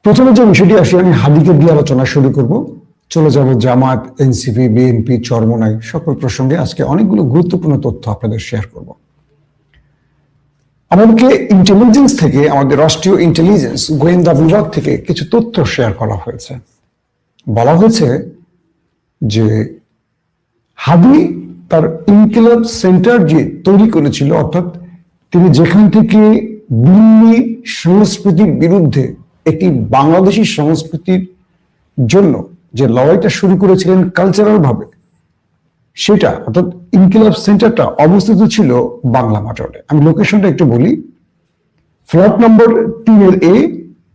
প্রথমে যে বিষয়টি আসে, আমি হাদিকে দিয়ে আলোচনা শুরু করব। চলে যাব জামাত, এনসিপি, বিএনপি, চরমোনাই সকল প্রসঙ্গে আজকে অনেকগুলো গুরুত্বপূর্ণ তথ্য আপনাদের শেয়ার করব। আমাদেরকে ইন্টেলিজেন্স থেকে, আমাদের রাষ্ট্রীয় ইন্টেলিজেন্স গোয়েন্দা বিভাগ থেকে কিছু তথ্য শেয়ার করা হয়েছে। বলা হয়েছে যে হাদি তার ইনকিলাব সেন্টার যে তৈরি করেছিল, অর্থাৎ তিনি যেখান থেকে দিল্লি সংস্কৃতির বিরুদ্ধে একটি বাংলাদেশি সংস্কৃতির জন্য যে লড়াইটা শুরু করেছিলেন কালচারাল ভাবে, সেটা অর্থাৎ ইনকিলাব সেন্টারটা অবস্থিত ছিল বাংলা মোটরে। আমি লোকেশনটা একটু বলি। Flat number 3 A,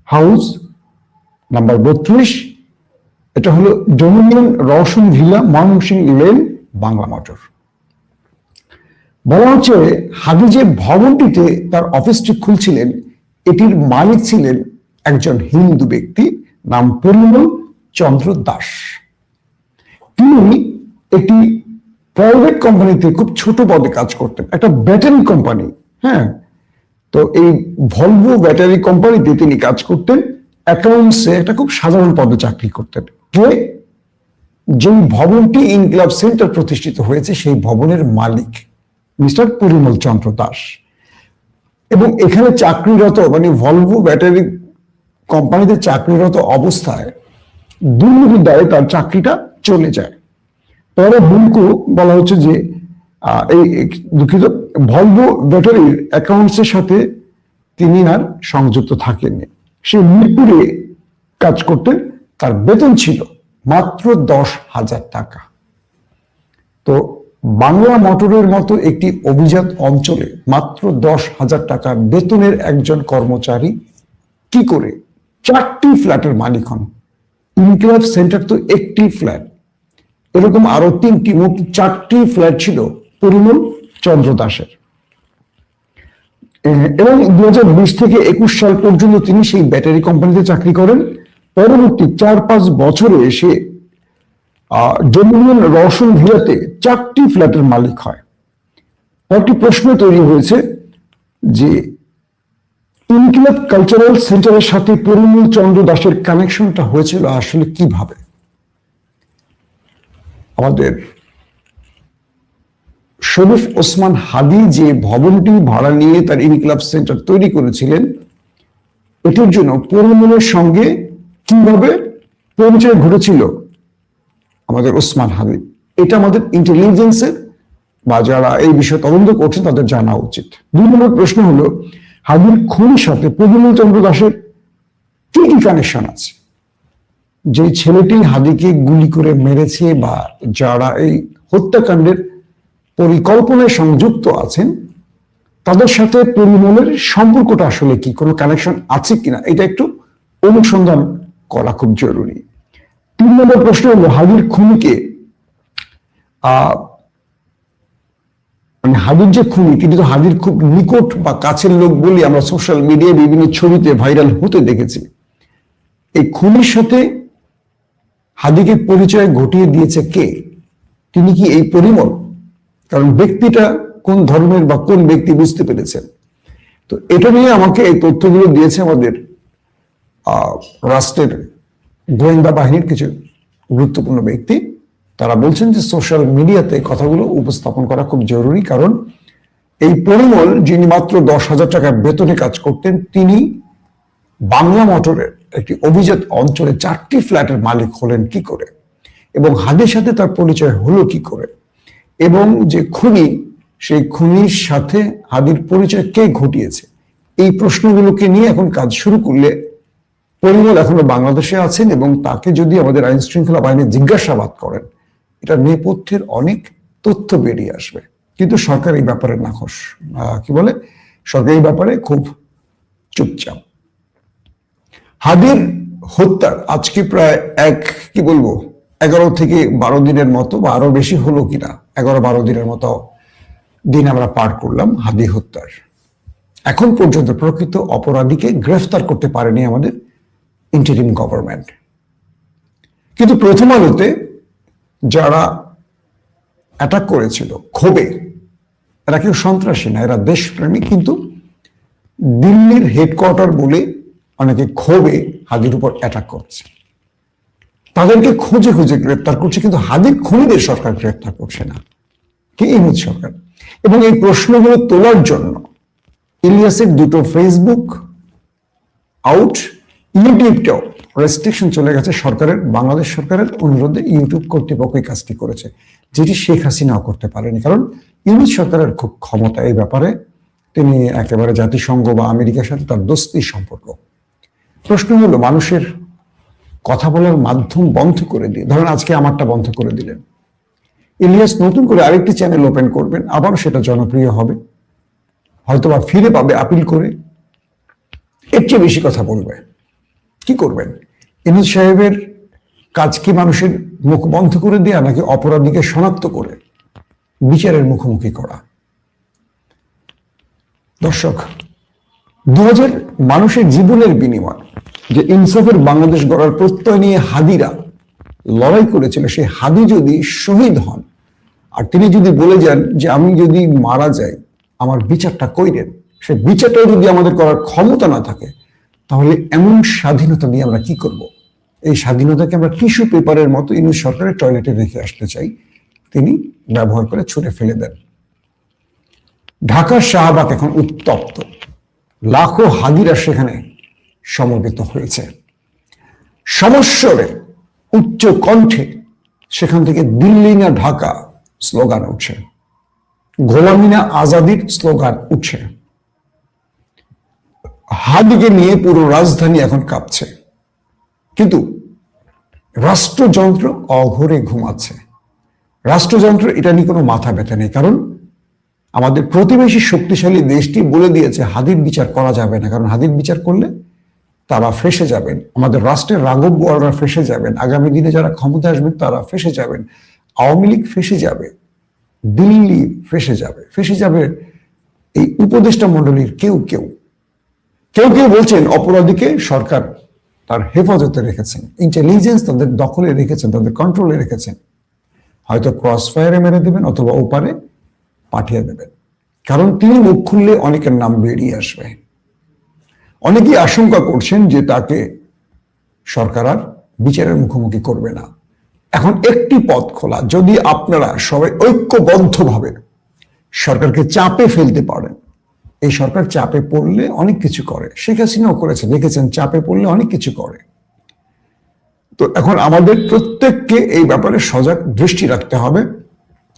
house number 32, এটা হলো Dominion Roshan Villa, Mymensingh Lane, Bangla Motor. বলা হচ্ছে হাদি যে ভবনটিতে তার অফিসটি খুলছিলেন, এটির মালিক ছিলেন একজন হিন্দু ব্যক্তি, নাম পরিমল চন্দ্র দাস। তিনি একটি প্রাইভেট কোম্পানিতে খুব ছোট পদে কাজ করতেন, একটা ব্যাটারি কোম্পানি। হ্যাঁ, তো এই ভলভো ব্যাটারি কোম্পানিতে তিনি কাজ করতেন, অ্যাকাউন্টসে একটা খুব সাধারণ পদে চাকরি করতেন। যে ভবনটি ইনকিলাব সেন্টার প্রতিষ্ঠিত হয়েছে, সেই ভবনের মালিক মিস্টার পরিমল চন্দ্র দাস। এবং এখানে চাকরিরত, মানে ভলভো ব্যাটারি কোম্পানিতে চাকরিরত অবস্থায় দুর্নীতির দায়ে তার চাকরিটা চলে যায়। পরে হুমকু বলা হচ্ছে যে এই দুঃখিত, ভলভো ব্যাটারির অ্যাকাউন্টসের সাথে তিনি আর সংযুক্ত থাকেননি। সে মিরপুরে কাজ করতেন, তার বেতন ছিল মাত্র 10,000 টাকা। তো বাংলা মোটরের মতো একটি অভিজাত অঞ্চলে মাত্র 10,000 টাকা বেতনের একজন কর্মচারী কি করে 4টি ফ্ল্যাটের মালিক হন? ইনকিলাব সেন্টার তো একটি ফ্ল্যাট, এরকম আরো 3টি, মোট 4টি ফ্ল্যাট ছিল পরিমল চন্দ্র দাসের। এবং 2020 থেকে 21 সাল পর্যন্ত তিনি সেই ব্যাটারি কোম্পানিতে চাকরি করেন। পরবর্তী 4-5 বছরে সে ডোমিনিয়ন রওশন ভিলাতে 4টি ফ্ল্যাটের মালিক হয়। একটি প্রশ্ন তৈরি হয়েছে যে ইনকিলাব কালচারাল সেন্টারের সাথে পরিমল চন্দ্র দাসের কানেকশনটা হয়েছিল আসলে কিভাবে? আমাদের শরীফ ওসমান হাদি যে ভবনটি ভাড়া নিয়ে তার ইনকিলাব সেন্টার তৈরি করেছিলেন, এটির জন্য পরিমলের সঙ্গে কিভাবে পরিচয় ঘটেছিল আমাদের ওসমান হাদি, এটা আমাদের ইন্টেলিজেন্সের বা যারা এই বিষয়ে তদন্ত করছেন তাদের জানা উচিত। 2 নম্বর প্রশ্ন হলো, হাদির খুনের সাথে পরিমল চন্দ্র দাসের কি কি কানেকশন আছে? যে ছেলেটি হাদিকে গুলি করে মেরেছে বা যারা এই হত্যাকাণ্ডের পরিকল্পনায় সংযুক্ত আছেন, তাদের সাথে পরিমলের সম্পর্কটা আসলে কি, কোনো কানেকশন আছে কিনা, এটা একটু অনুসন্ধান করা খুব জরুরি। 3 নম্বর প্রশ্ন হলো, হাদির খুনিকে মানে হাদির যে খুনি, তিনি তো হাদির খুব নিকট বা কাছের লোক বলি আমরা সোশ্যাল মিডিয়ায় বিভিন্ন ছবিতে ভাইরাল হতে দেখেছি। এই খুনির সাথে হাদিকে পরিচয় ঘটিয়ে দিয়েছে কে? তিনি কি এই পরিমল? কারণ ব্যক্তিটা কোন ধর্মের বা কোন ব্যক্তি বুঝতে পেরেছেন। তো এটা নিয়ে আমাকে এই তথ্যগুলো দিয়েছে আমাদের রাষ্ট্রের গোয়েন্দা বাহিনীর কিছু গুরুত্বপূর্ণ ব্যক্তি। তারা বলছেন যে সোশ্যাল মিডিয়াতে কথাগুলো উপস্থাপন করা খুব জরুরি, কারণ এই পরিমল যিনি মাত্র 10,000 টাকা বেতনে কাজ করতেন, তিনি বাংলা মোটরের একটি অভিজাত অঞ্চলে 4টি ফ্ল্যাটের মালিক হলেন কি করে, এবং হাদির সাথে তার পরিচয় হলো কি করে, এবং যে খুনি, সেই খুনির সাথে হাদির পরিচয় কে ঘটিয়েছে, এই প্রশ্নগুলোকে নিয়ে এখন কাজ শুরু করলে পরিমল এখনো বাংলাদেশে আছেন এবং তাকে যদি আমাদের আইন শৃঙ্খলা বাহিনী জিজ্ঞাসাবাদ করেন, এটা নেপথ্যের অনেক তথ্য বেরিয়ে আসবে। কিন্তু সরকার এই ব্যাপারে নাখোশ, কি বলে, সরকার এই ব্যাপারে খুব চুপচাপ। হাদির হত্যার আজকে প্রায় 11 থেকে 12 দিনের মতো, বা আরো বেশি হলো কিনা, 11-12 দিনের মতো দিন আমরা পার করলাম হাদি হত্যার। এখন পর্যন্ত প্রকৃত অপরাধীকে গ্রেফতার করতে পারেনি আমাদের ইন্টারিম গভর্নমেন্ট। কিন্তু প্রথম আলোতে যারা অ্যাটাক করেছিল ক্ষোভে, এরা কেউ সন্ত্রাসী না, এরা দেশপ্রেমী, কিন্তু দিল্লির হেডকোয়ার্টার বলে অনেকে ক্ষোভে হাদির উপর অ্যাটাক করছে, তাদেরকে খুঁজে খুঁজে গ্রেপ্তার করছে, কিন্তু হাদির খুনিদের সরকার গ্রেপ্তার করছে না, কি ইউনূস সরকার। এবং এই প্রশ্নগুলো তোলার জন্য ইলিয়াসের দুটো ফেসবুক আউট, ইউটিউবটাও রেস্ট্রিকশন চলে গেছে সরকারের, বাংলাদেশ সরকারের অনুরোধে ইউটিউব কর্তৃপক্ষই কাজটি করেছে, যেটি শেখ হাসিনাও করতে পারেনি। কারণ ইউনূস সরকারের খুব ক্ষমতা এই ব্যাপারে, তিনি একেবারে জাতিসংঘ বা আমেরিকার সাথে তার দোস্তির সম্পর্ক। প্রশ্ন হলো, মানুষের কথা বলার মাধ্যম বন্ধ করে দিয়ে, ধরেন আজকে আমারটা বন্ধ করে দিলেন, ইলিয়াস নতুন করে আরেকটি চ্যানেল ওপেন করবেন, আবার সেটা জনপ্রিয় হবে, হয়তোবা ফিরে পাবে আপিল করে, এর চেয়ে বেশি কথা বলবে। কি করবেন? ইউনূস সাহেবের কাজ কি মানুষের মুখ বন্ধ করে দেয়া, নাকি অপরাধীকে শনাক্ত করে বিচারের মুখোমুখি করা? দর্শক, 2000 মানুষের জীবনের বিনিময় যে ইনসাফের বাংলাদেশ গড়ার প্রত্যয় নিয়ে হাদিরা লড়াই করেছিল, সেই হাদি যদি শহীদ হন আর তিনি যদি বলে যান যে আমি যদি মারা যাই আমার বিচারটা কইরেন, সে বিচারটাও যদি আমাদের করার ক্ষমতা না থাকে, তাহলে এমন স্বাধীনতা নিয়ে আমরা কি করব? এই স্বাধীনতাকে আমরা টিস্যু পেপারের মতো ইউনূস সরকারের টয়লেটে রেখে আসতে চাই, তিনি ব্যবহার করে ছুঁড়ে ফেলে দেন। ঢাকার শাহবাগ এখন উত্তপ্ত, লাখো হাদিরা সেখানে সমবেত হয়েছে। সমস্বরে উচ্চ কণ্ঠে সেখান থেকে দিল্লি না ঢাকা স্লোগান উঠছে, গোলামি না আজাদির স্লোগান উঠছে। হাদিকে নিয়ে পুরো রাজধানী এখন কাঁপছে, কিন্তু রাষ্ট্রযন্ত্র অঘোরে ঘুমাচ্ছে। রাষ্ট্রযন্ত্র এটা নিয়ে কোনো মাথা ব্যথা নেই, কারণ আমাদের প্রতিবেশী শক্তিশালী দেশটি বলে দিয়েছে হাদির বিচার করা যাবে না, কারণ হাদির বিচার করলে তারা ফেঁসে যাবেন, আমাদের রাষ্ট্রের রাঘব বোয়ালরা ফেঁসে যাবেন, আগামী দিনে যারা ক্ষমতা আসবেন তারা ফেঁসে যাবেন, আওয়ামী লীগ ফেঁসে যাবে, দিল্লি ফেঁসে যাবে, ফেঁসে যাবে এই উপদেষ্টা মণ্ডলীর কেউ কেউ কেউ কেউ বলছেন অপরাধীকে সরকার তার হেফাজতে রেখেছেন, ইন্টেলিজেন্স তাদের দখলে রেখেছেন, তাদের কন্ট্রোলে রেখেছেন, হয়তো ক্রস ফায়ারে মেরে দেবেন অথবা ওপারে পাঠিয়ে দেবেন, কারণ তিনি মুখ খুললে অনেকের নাম বেরিয়ে আসবে। অনেকেই আশঙ্কা করছেন যে তাকে সরকার আর বিচারের মুখোমুখি করবে না। এখন একটি পথ খোলা, যদি আপনারা সবাই ঐক্যবদ্ধভাবে সরকারকে চাপে ফেলতে পারেন। এই সরকার চাপে পড়লে অনেক কিছু করে, শেখ হাসিনাও করেছে, দেখেছেন, চাপে পড়লে অনেক কিছু করে। তো এখন আমাদের প্রত্যেককে এই ব্যাপারে সজাগ দৃষ্টি রাখতে হবে,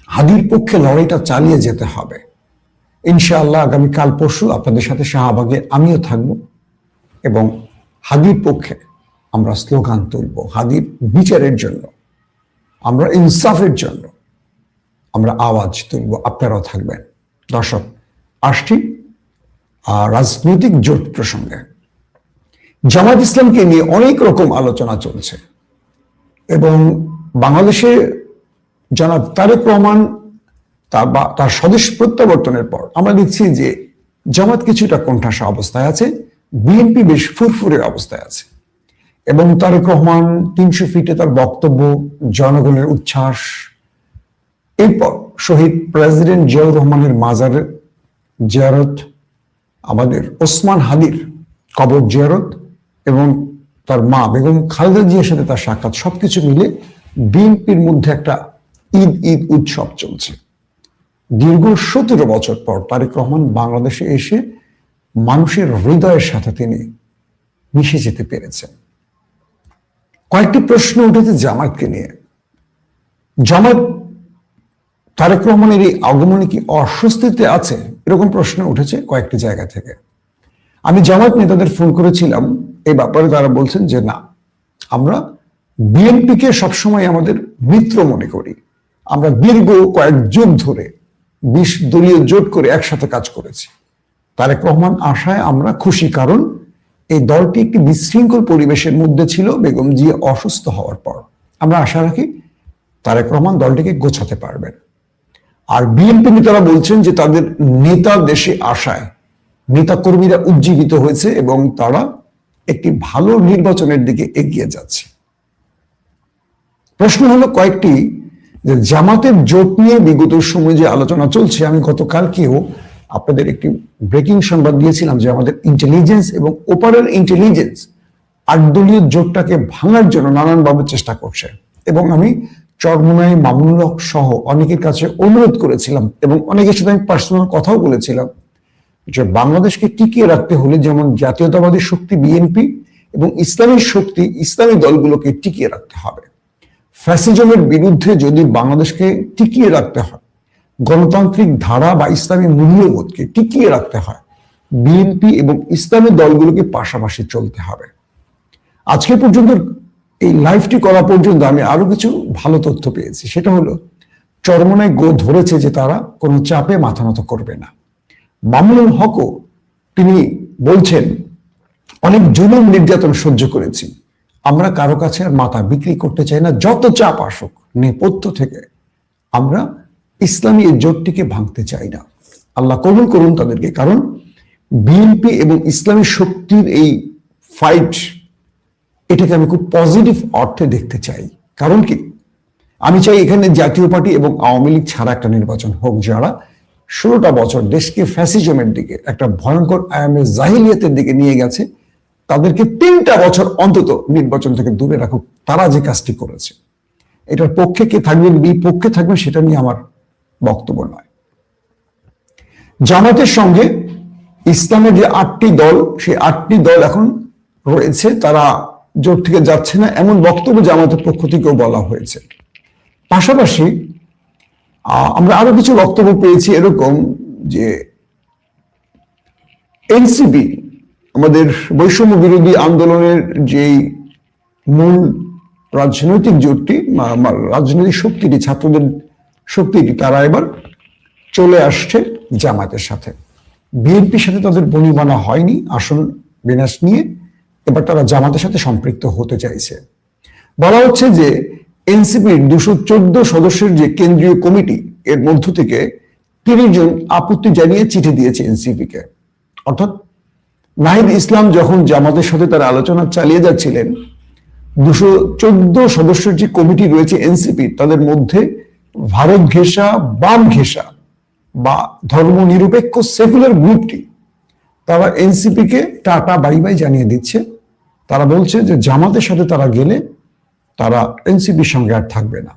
হাদির পক্ষে লড়াইটা চালিয়ে যেতে হবে। ইনশাআল্লাহ আগামী কাল পরশু আপনাদের সাথে শাহবাগে আমিও থাকব এবং হাদির পক্ষে আমরা স্লোগান তুলব, হাদির বিচারের জন্য, আমরা ইনসাফের জন্য আমরা আওয়াজ তুলব, আপনারাও থাকবেন। দর্শক, আসছি রাজনৈতিক জোট প্রসঙ্গে। জামাত ইসলামকে নিয়ে অনেক রকম আলোচনা চলছে এবং বাংলাদেশে জনাব তারেক রহমান তার স্বদেশ প্রত্যাবর্তনের পর আমরা দেখছি যে জামাত কিছুটা কোণঠাসা অবস্থায় আছে, বিএনপি বেশ ফুরফুরে অবস্থায় আছে এবং তারেক রহমান 300 ফিটে তার বক্তব্য, জনগণের উচ্ছ্বাস, এরপর শহীদ প্রেসিডেন্ট জিয়াউর রহমানের মাজারের জিয়ারত, আমাদের ওসমান হাদির কবর জিয়ারত এবং তার মা বেগম খালেদা জিয়ার সাথে তার সাক্ষাৎ, সবকিছু মিলে বিএনপির মধ্যে একটা ঈদ উৎসব চলছে। দীর্ঘ 17 বছর পর তারেক রহমান বাংলাদেশে এসে মানুষের হৃদয়ের সাথে তিনি মিশে যেতে পেরেছেন। কয়েকটি প্রশ্ন উঠেছে জামাতকে নিয়ে। জামাত তারেক রহমানের এই আগমনে কি অস্বস্তিতে আছে, এরকম প্রশ্ন উঠেছে কয়েকটি জায়গা থেকে। আমি জামাত নেতাদের ফোন করেছিলাম এই ব্যাপারে, তারা বলছেন যে না, আমরা বিএনপিকে সবসময় আমাদের মিত্র মনে করি, আমরা দীর্ঘ কয়েক যুগ ধরে 20 দলীয় জোট করে একসাথে কাজ করেছি। তারেক রহমান আসায় আমরা খুশি, কারণ এই দলটি একটি বিশৃঙ্খল পরিবেশের মধ্যে ছিল বেগম জিয়া অসুস্থ হওয়ার পর। আমরা আশা রাখি তারেক রহমান দলটিকে গোছাতে পারবেন। আর বিএনপি নেতারা বলছেন যে তাদের নেতা দেশে আসায় নেতাকর্মীরা উজ্জীবিত হয়েছে এবং তারা একটি ভালো নির্বাচনের দিকে এগিয়ে যাচ্ছে। প্রশ্ন হলো কয়েকটি, যে জামাতের জোট নিয়ে বিগত সময় যে আলোচনা চলছে, আমি গতকালকেও আপনাদের একটি ব্রেকিং সংবাদ দিয়েছিলাম যে আমাদের ইন্টেলিজেন্স এবং ওপারের ইন্টেলিজেন্স 8 দলীয় জোটটাকে ভাঙার জন্য নানানভাবে চেষ্টা করছে। এবং আমি চরমোনাই, মামুনুল হক সহ অনেকের কাছে অনুরোধ করেছিলাম এবং অনেকের সাথে আমি পার্সোনাল কথাও বলেছিলাম যে বাংলাদেশকে টিকিয়ে রাখতে হলে যেমন জাতীয়তাবাদী শক্তি বিএনপি এবং ইসলামী শক্তি ইসলামী দলগুলোকে টিকিয়ে রাখতে হবে। ফ্যাসিজমের বিরুদ্ধে যদি বাংলাদেশকে টিকিয়ে রাখতে হয়, গণতান্ত্রিক ধারা বা ইসলামী মূল্যবোধকে টিকিয়ে রাখতে হয়, বিএনপি এবং ইসলামী দলগুলোকে পাশাপাশি চলতে হবে। আজকে পর্যন্ত এই লাইভটি করা পর্যন্ত আমি আরো কিছু ভালো তথ্য পেয়েছি। সেটা হলো চরমোনাই ধরেছে যে তারা কোনো চাপে মাথা নত করবে না। মামুনুল হকও তিনি বলছেন অনেক জুলুম নির্যাতন সহ্য করেছি, আমরা কারো কাছে আর মাথা বিক্রি করতে চাই না, যত চাপ আসুক নেপথ্য থেকে আমরা ইসলামী এই জোটটিকে ভাঙতে চাই না। আল্লাহ কবুল করুন তাদেরকে। কারণ বিএনপি এবং ইসলামী শক্তির এই ফাইট, এটাকে আমি খুব পজিটিভ অর্থে দেখতে চাই। কারণ কি, আমি চাই এখানে জাতীয় পার্টি এবং আওয়ামী লীগ ছাড়া একটা নির্বাচন হোক, যারা 16টা বছর দেশকে ফ্যাসিজমের দিকে, একটা ভয়ঙ্কর আয়ামে জাহিলিয়াতের দিকে নিয়ে গেছে, তাদেরকে 3টা বছর অন্তত নির্বাচন থেকে দূরে রাখুক। তারা যে কাজটি করেছে, এটার পক্ষে কে থাকবেন, বিপক্ষে থাকবেন, সেটা নিয়ে আমার বক্তব্য নয়। জামাতের সঙ্গে ইসলামের যে 8টি দল, সেই 8টি দল এখন রয়েছে, তারা জোট থেকে যাচ্ছে না, এমন বক্তব্য জামাতের পক্ষ থেকেও বলা হয়েছে। পাশাপাশি আমরা আরো কিছু বক্তব্য পেয়েছি এরকম যে এনসিপি, আমাদের বৈষম্য বিরোধী আন্দোলনের যেই মূল রাজনৈতিক জোটটি, রাজনৈতিক শক্তিটি, ছাত্রদের শক্তিটি, তারা এবার চলে আসছে জামাতের সাথে। বিএনপির সাথে তাদের বনিবনা হয়নি আসন বিন্যাস নিয়ে, এবার তারা জামাতের সাথে সম্পৃক্ত হতে চাইছে। বলা হচ্ছে যে এনসিপির 214 সদস্যের যে কেন্দ্রীয় কমিটি, এর মধ্য থেকে 30 জন আপত্তি জানিয়ে চিঠি দিয়েছে এনসিপিকে। অর্থাৎ নাহিদ ইসলাম যখন জামাতের সাথে তার আলোচনা চালিয়ে যাচ্ছিলেন, 214 সদস্যের যে কমিটি রয়েছে এনসিপি, তাদের মধ্যে ভারত ঘেঁষা, বাম ঘেঁষা বা ধর্মনিরপেক্ষ সেকুলার গ্রুপটি, তারা এনসিপিকে টাটা বাই বাই জানিয়ে দিচ্ছে। তারা বলছে যে জামাতের সাথে তারা গেলে তারা এনসিপির সঙ্গে আর থাকবে না।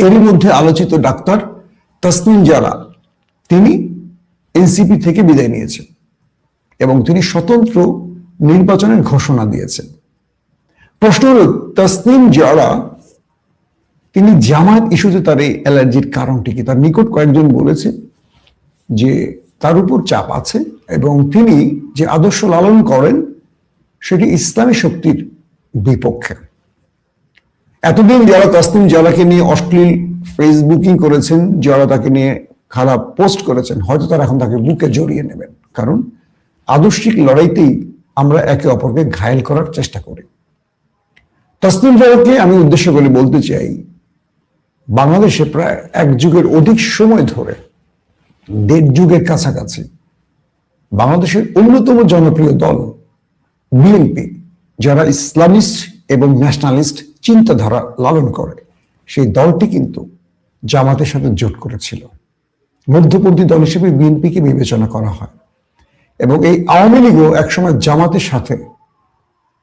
এরই মধ্যে আলোচিত ডাক্তার তাসনিম জারা, তিনি এনসিপি থেকে বিদায় নিয়েছেন এবং তিনি স্বতন্ত্র নির্বাচনের ঘোষণা দিয়েছেন। প্রশ্ন হল, তাসনিম জারা তিনি জামায়াত ইস্যুতে তার এই অ্যালার্জির কারণটি কি? তার নিকট কয়েকজন বলেছে যে তার উপর চাপ আছে এবং তিনি যে আদর্শ লালন করেন সেটি ইসলামী শক্তির বিপক্ষে। এতদিন যারা তাসনিম জারাকে নিয়ে অশ্লীল ফেসবুকিং করেছেন, যারা তাকে নিয়ে খারাপ পোস্ট করেছেন, হয়তো তারা এখন তাকে বুকে জড়িয়ে নেবেন। কারণ আদর্শিক লড়াইতেই আমরা একে অপরকে ঘায়েল করার চেষ্টা করি। তাসনিম জারাকে আমি উদ্দেশ্য করে বলতে চাই, বাংলাদেশে প্রায় 1 যুগের অধিক সময় ধরে, 1.5 যুগের কাছাকাছি, বাংলাদেশের অন্যতম জনপ্রিয় দল বিএনপি, যারা ইসলামিস্ট এবং ন্যাশনালিস্ট চিন্তাধারা লালন করে, সেই দলটি কিন্তু জামাতের সাথে জোট করেছিল। মধ্যপন্থী দল হিসেবে বিএনপিকে বিবেচনা করা হয় এবং এই আওয়ামী লীগও একসময় জামাতের সাথে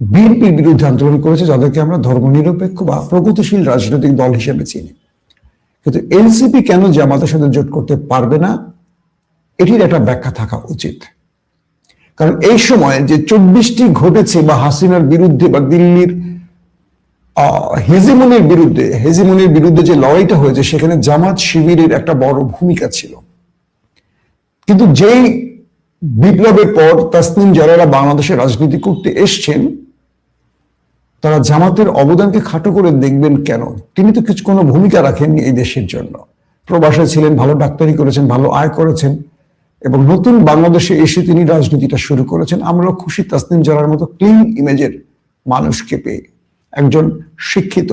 বিএনপির বিরুদ্ধে আন্দোলন করেছে, যাদেরকে আমরা ধর্মনিরপেক্ষ বা প্রগতিশীল রাজনৈতিক দল হিসেবে চিনি। কিন্তু এনসিপি কেন জামাতের সাথে জোট করতে পারবে না, এটির একটা ব্যাখ্যা থাকা উচিত। কারণ এই সময় যে 24টি ঘটেছে, বা হাসিনার বিরুদ্ধে বা দিল্লির হেজিমনির বিরুদ্ধে যে লড়াইটা হয়েছে, সেখানে জামাত শিবিরের একটা বড় ভূমিকা ছিল। কিন্তু যেই বিপ্লবের পর তাসনিম জারারা বাংলাদেশে রাজনীতি করতে এসছেন, তারা জামাতের অবদানকে খাটো করে দেখবেন কেন? তিনি তো কোনো ভূমিকা রাখেননি এই দেশের জন্য। প্রবাসে ছিলেন, ভালো ডাক্তারি করেছেন, ভালো আয় করেছেন এবং নতুন বাংলাদেশে এসে তিনি রাজনীতিটা শুরু করেছেন। আমরা খুশি তাসনিম জারার মতো ক্লিন ইমেজের মানুষকে পেয়ে। একজন শিক্ষিত,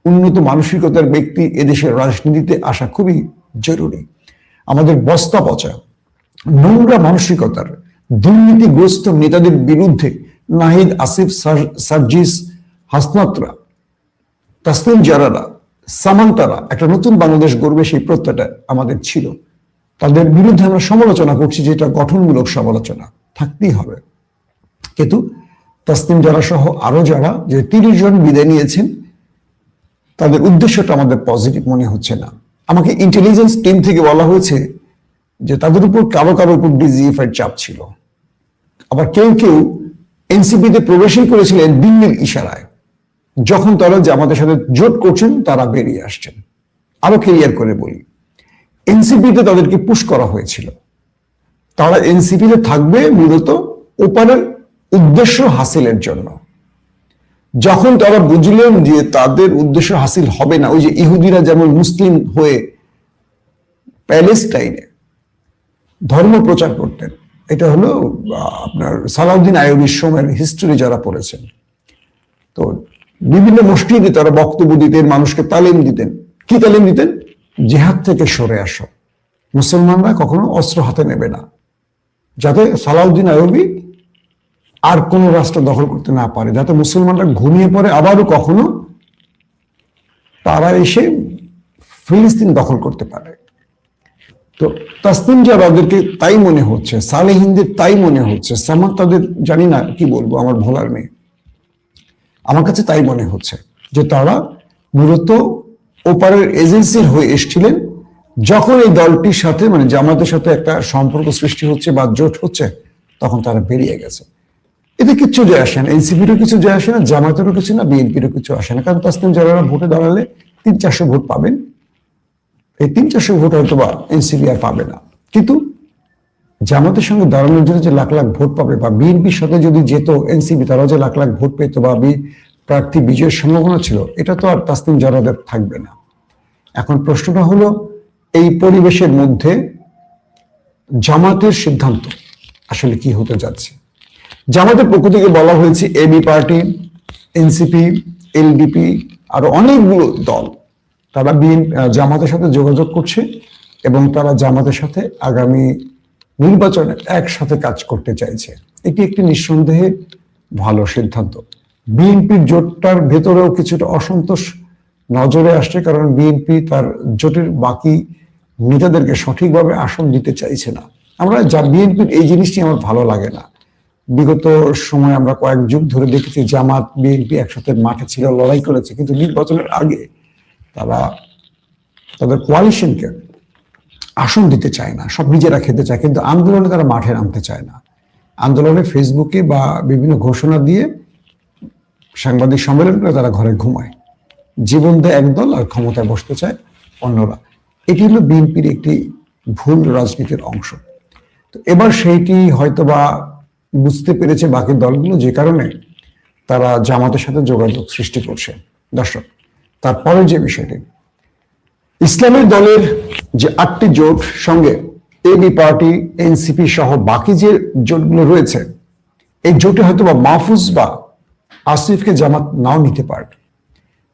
উন্নত মানসিকতার ব্যক্তি এদেশের রাজনীতিতে আসা খুবই জরুরি। আমাদের বস্তা পচা, নোংরা মানসিকতার, দুর্নীতিগ্রস্ত নেতাদের বিরুদ্ধে নাহিদ, আসিফ, সার্জিস, হাসনাতরা, তাসনিম জারারা, সামান্তারা একটা নতুন বাংলাদেশ গড়বে, সেই প্রত্যয়টা আমাদের ছিল। তাদের বিরুদ্ধে আমরা সমালোচনা করছি, যেটা গঠনমূলক সমালোচনা থাকতেই হবে। কিন্তু তাসনিম জারা সহ আরো যারা, যে 30 জন বিদায় নিয়েছেন, তাদের উদ্দেশ্যটা আমাদের পজিটিভ মনে হচ্ছে না। আমাকে ইন্টেলিজেন্স টিম থেকে বলা হয়েছে যে তাদের উপর কারো কারো উপর ডিজিএফ এর চাপ ছিল। আবার কেউ কেউ এনসিপিতে প্রবেশই করেছিলেন দিল্লির ইশারায়। যখন তারা জামাতের সাথে জোট করছেন, তারা বেরিয়ে আসছেন। আরো ক্লিয়ার করে বলি, এনসিপিতে তাদেরকে পুশ করা হয়েছিল। তারা এনসিপিতে থাকবে মূলত ওপারের উদ্দেশ্য হাসিলের জন্য। যখন তারা বুঝলেন যে তাদের উদ্দেশ্য হাসিল হবে না, ওই যে ইহুদিরা যেমন মুসলিম হয়ে প্যালেস্টাইনে ধর্ম প্রচার করতেন, এটা হলো আপনার সালাউদ্দিন আইয়ুবীর সময়ের হিস্ট্রি যারা পড়েছেন, তো বিভিন্ন মসজিদে তারা বক্তব্য দিতেন, মানুষকে তালিম দিতেন। কি তালিম দিতেন? জিহাদ থেকে সরে আসো, মুসলমানরা কখনো অস্ত্র হাতে নেবে না, যাতে সালাউদ্দিন আইয়ুবী আর কোন রাষ্ট্র দখল করতে না পারে, যাতে মুসলমানরা ঘুমিয়ে পড়ে আবারও কখনো তারা এসে ফিলিস্তিন দখল করতে পারে। তো তাসনিম জারাদেরকে তাই মনে হচ্ছে, সালেহিনদের তাই মনে হচ্ছে, সামাদ তাদের জানি না কি বলবো, আমার ভোলার নেই, আমার কাছে তাই মনে হচ্ছে যে তারা মূলত ওপারের এজেন্সির হয়ে এসেছিলেন। যখন এই দলটির সাথে মানে জামাতের সাথে একটা সম্পর্ক সৃষ্টি হচ্ছে বা জোট হচ্ছে, তখন তারা বেরিয়ে গেছে। এতে কিচ্ছু যায় আসে না, এনসিপিরও কিছু যায় আসে না, জামাতেরও কিছু না, বিএনপিরও কিছু আসে না। কারণ তাসনিম জারারা ভোটে দাঁড়ালে 300-400 ভোট পাবেন, এই 300-400 ভোট হয়তো বা এনসিপি আর পাবে না। কিন্তু জামাতের সঙ্গে দাঁড়ানোর জন্য যে লাখ লাখ ভোট পাবে, বা বিএনপির সাথে যদি যেত এনসিপি, তারাও যে লাখ লাখ ভোট পেত বা প্রার্থী বিজয়ের সম্ভাবনা ছিল, এটা তো আর তাসনিম জারাদের থাকবে না। এখন প্রশ্নটা হলো, এই পরিবেশের মধ্যে জামাতের সিদ্ধান্ত আসলে কি হতে যাচ্ছে? জামাতের পক্ষ থেকে বলা হয়েছে এবি পার্টি, এনসিপি, এলডিপি, আরো অনেকগুলো দল তারা জামাতের সাথে যোগাযোগ করছে এবং তারা জামাতের সাথে আগামী নির্বাচনে একসাথে কাজ করতে চাইছে। এটি একটি নিঃসন্দেহে ভালো সিদ্ধান্ত। বিএনপির জোটটার ভেতরেও কিছুটা অসন্তোষ নজরে আসছে, কারণ বিএনপি তার জোটের বাকি নেতাদেরকে সঠিকভাবে আসন দিতে চাইছে না। বিএনপির এই জিনিসটি আমার ভালো লাগে না। বিগত সময় আমরা কয়েক যুগ ধরে দেখেছি জামাত বিএনপি একসাথে মাঠে ছিল, লড়াই করেছে, কিন্তু নির্বাচনের আগে তারা তাদের কোয়ালিশনকে আসন দিতে চায় না, সব নিজেরা খেতে চায়, কিন্তু আন্দোলনে তারা মাঠে নামতে চায় না। আন্দোলনে ফেসবুকে বা বিভিন্ন ঘোষণা দিয়ে সাংবাদিক সম্মেলন করে তারা ঘরে ঘুমায়। জীবন দেয় একদল আর ক্ষমতায় বসতে চায় অন্যরা। এটি হলো বিএনপির একটি ভুল রাজনীতির অংশ। তো এবার সেইটি হয়তো বা বুঝতে পেরেছে বাকি দলগুলো, যে কারণে তারা জামাতের সাথে যোগাযোগ সৃষ্টি করছে। দর্শক, তারপরে যে বিষয়টি, ইসলামের দলের যে 8টি জোট সঙ্গে এবি পার্টি, এনসিপি সহ বাকি যে জোটগুলো রয়েছে, এই জোটে হয়তো বা মাহফুজ বা আসিফকে জামাত নাও নিতে পারে।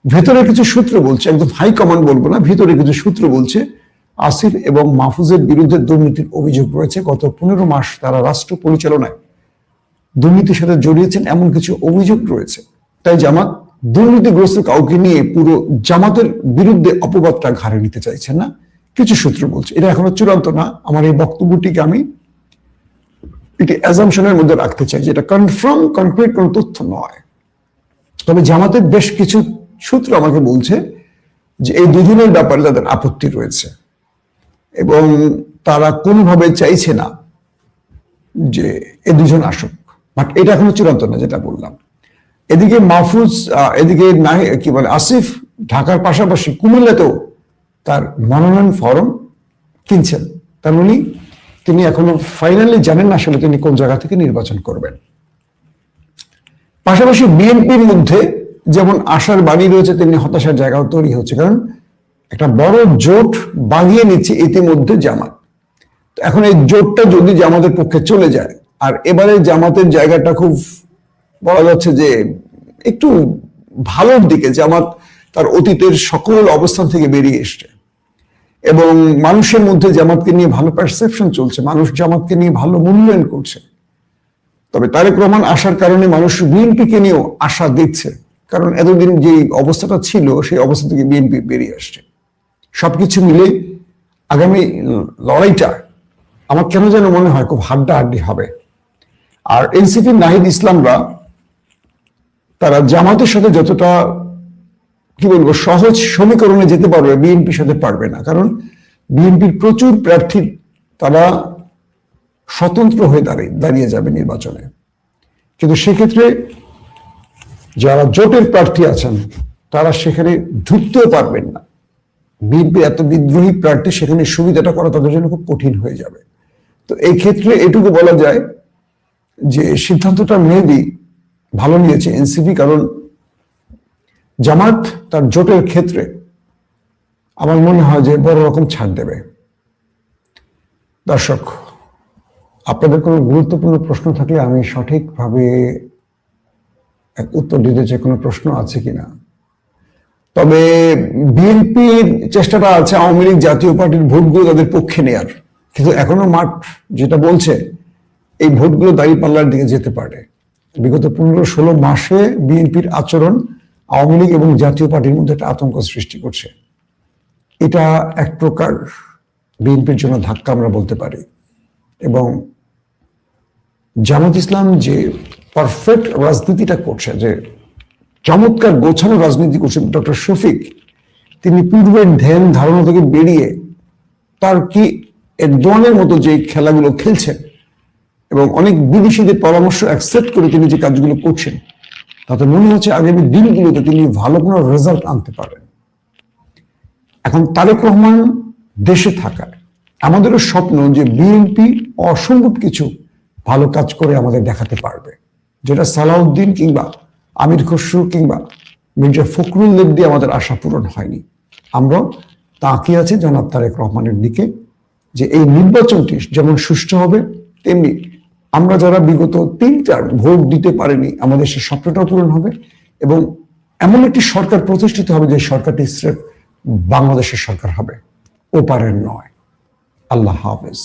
ভেতরে কিছু সূত্র বলছে, একদম হাই কমান্ড বলবো না, ভিতরে কিছু সূত্র বলছে আসিফ এবং মাহফুজের বিরুদ্ধে দুর্নীতির অভিযোগ রয়েছে। গত 15 মাস তারা রাষ্ট্র পরিচালনায় দুর্নীতির সাথে জড়িয়েছেন, এমন কিছু অভিযোগ রয়েছে। তাই জামাত দুর্নীতিগ্রস্ত কাউকে নিয়ে পুরো জামাতের বিরুদ্ধে অপবাদটা ঘাড়ে নিতে চাইছেন না, কিছু সূত্র বলছে। এটা এখনো চূড়ান্ত না, আমার এই বক্তব্যটিকে আমি এটি অ্যাজাম্পশনের মধ্যে রাখতে চাই, যেটা কনফার্ম কনক্রিট কোনো তথ্য নয়। তবে জামাতের বেশ কিছু সূত্র আমাকে বলছে যে এই দুজনের ব্যাপারে তাদের আপত্তি রয়েছে এবং তারা কোনোভাবে চাইছে না যে এই দুজন আসুক। বাট এটা এখনো চূড়ান্ত না, যেটা বললাম। এদিকে মাহফুজ, এদিকে কি বলে আসিফ ঢাকার পাশাপাশি কুমিল্লাতেও তার মনোনয়ন ফরম কিনছেন। তার মানে তিনি এখনো ফাইনালি জানেন না আসলে তিনি কোন জায়গা থেকে নির্বাচন করবেন। পাশাপাশি বিএনপির মধ্যে যেমন আশার বাণী রয়েছে, তেমনি হতাশার জায়গাও তৈরি হচ্ছে, কারণ একটা বড় জোট বাগিয়ে নিচ্ছে ইতিমধ্যে জামাত। এখন এই জোটটা যদি জামাতের পক্ষে চলে যায়, আর এবারে জামাতের জায়গাটা খুব বলা যাচ্ছে যে একটু ভালোর দিকে, জামাত তার অতীতের সকল অবস্থান থেকে বেরিয়ে এসছে এবং মানুষের মধ্যে জামাতকে নিয়ে ভালো পারসেপশন চলছে, মানুষ জামাতকে নিয়ে ভালো মূল্যায়ন করছে। তবে তারেক রহমান আসার কারণে মানুষ বিএনপিকে নিয়েও আশা দিচ্ছে, কারণ এতদিন যে অবস্থাটা ছিল সেই অবস্থা থেকে বিএনপি বেরিয়ে আসছে। সবকিছু মিলে আগামী লড়াইটা আমার কেন যেন মনে হয় খুব হাড্ডাহাড্ডি হবে। আর এনসিপি নাহিদ ইসলামরা তারা জামাতের সাথে যতটা কি বলবো সহজ সমীকরণে যেতে পারবে, বিএনপির সাথে পারবে না। কারণ বিএনপির প্রচুর প্রার্থী তারা স্বতন্ত্র হয়ে দাঁড়িয়ে যাবে নির্বাচনে, কিন্তু সেক্ষেত্রে যারা জোটের প্রার্থী আছেন তারা সেখানে ঢুকতেও পারবেন না। বিএনপি এত বিদ্রোহী প্রার্থী, সেখানে সুবিধাটা করা তাদের জন্য খুব কঠিন হয়ে যাবে। তো এই ক্ষেত্রে এটুকু বলা যায় যে সিদ্ধান্তটা মেবি ভালো নিয়েছে এনসিপি, কারণ জামাত তার জোটের ক্ষেত্রে আমার মনে হয় যে বড় রকম ছাড় দেবে। দর্শক, আপনাদের কোনো গুরুত্বপূর্ণ প্রশ্ন থাকলে আমি সঠিকভাবে উত্তর দিতে চাই। কোনো প্রশ্ন আছে কিনা? তবে বিএনপির চেষ্টাটা আছে আওয়ামী লীগ জাতীয় পার্টির ভোটগুলো তাদের পক্ষে নেয়ার, কিন্তু এখনো মাঠ যেটা বলছে এই ভোটগুলো দাঁড়িপাল্লার দিকে যেতে পারে। বিগত 15-16 মাসে বিএনপির আচরণ আওয়ামী লীগ এবং জাতীয় পার্টির মধ্যে একটা আতঙ্ক সৃষ্টি করছে। এটা এক প্রকার বিএনপির জন্য ধাক্কা আমরা বলতে পারি। এবং জামাত ইসলাম যে পারফেক্ট রাজনীতিটা করছে, যে চমৎকার গোছানো রাজনীতি করছে ডক্টর শফিক, তিনি পূর্বের ধ্যান ধারণা থেকে বেরিয়ে তার কি একদনের মতো যে খেলাগুলো খেলছেন এবং অনেক বিদেশিদের পরামর্শ অ্যাকসেপ্ট করে তিনি যে কাজগুলো করছেন, তাতে মনে হচ্ছে আগামী দিনগুলোতে তিনি ভালো কোনো রেজাল্ট আনতে পারেন। এখন তারেক রহমান দেশে থাকার আমাদেরও স্বপ্ন যে বিএনপি অসম্ভব কিছু ভালো কাজ করে আমাদের দেখাতে পারবে, যেটা সালাউদ্দিন কিংবা আমির খসরু কিংবা মির্জা ফখরুল্লাহ দিয়ে আমাদের আশা পূরণ হয়নি। আমরা তাকিয়ে আছি জনাব তারেক রহমানের দিকে, যে এই নির্বাচনটি যেমন সুষ্ঠু হবে, তেমনি আমরা যারা বিগত 3-4 ভোট দিতে পারিনি আমাদের সে স্বপ্নটাও পূরণ হবে, এবং এমন একটি সরকার প্রতিষ্ঠিত হবে যে সরকারটি স্রেফ বাংলাদেশের সরকার হবে, ওপারের নয়। আল্লাহ হাফেজ।